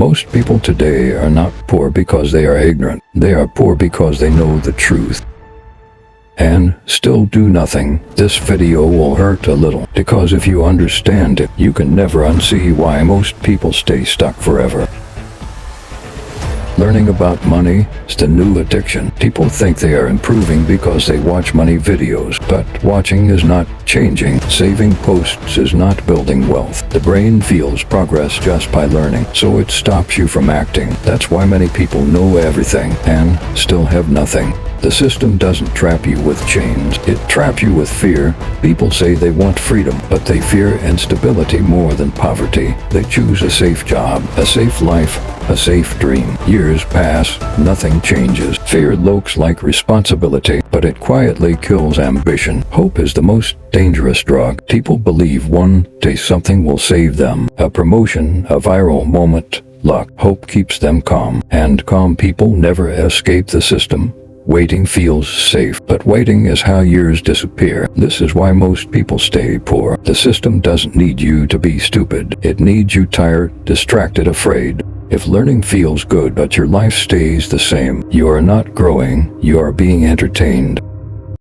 Most people today are not poor because they are ignorant. They are poor because they know the truth and still do nothing. This video will hurt a little, because if you understand it, you can never unsee why most people stay stuck forever. Learning about money is the new addiction. People think they are improving because they watch money videos, but watching is not changing. Saving posts is not building wealth. The brain feels progress just by learning, so it stops you from acting. That's why many people know everything and still have nothing. The system doesn't trap you with chains. It traps you with fear. People say they want freedom, but they fear instability more than poverty. They choose a safe job, a safe life, a safe dream. Years pass, nothing changes. Fear looks like responsibility, but it quietly kills ambition. Hope is the most dangerous drug. People believe one day something will save them. A promotion, a viral moment, luck. Hope keeps them calm, and calm people never escape the system. Waiting feels safe, but waiting is how years disappear. This is why most people stay poor. The system doesn't need you to be stupid. It needs you tired, distracted, afraid. If learning feels good but your life stays the same, you are not growing, you are being entertained.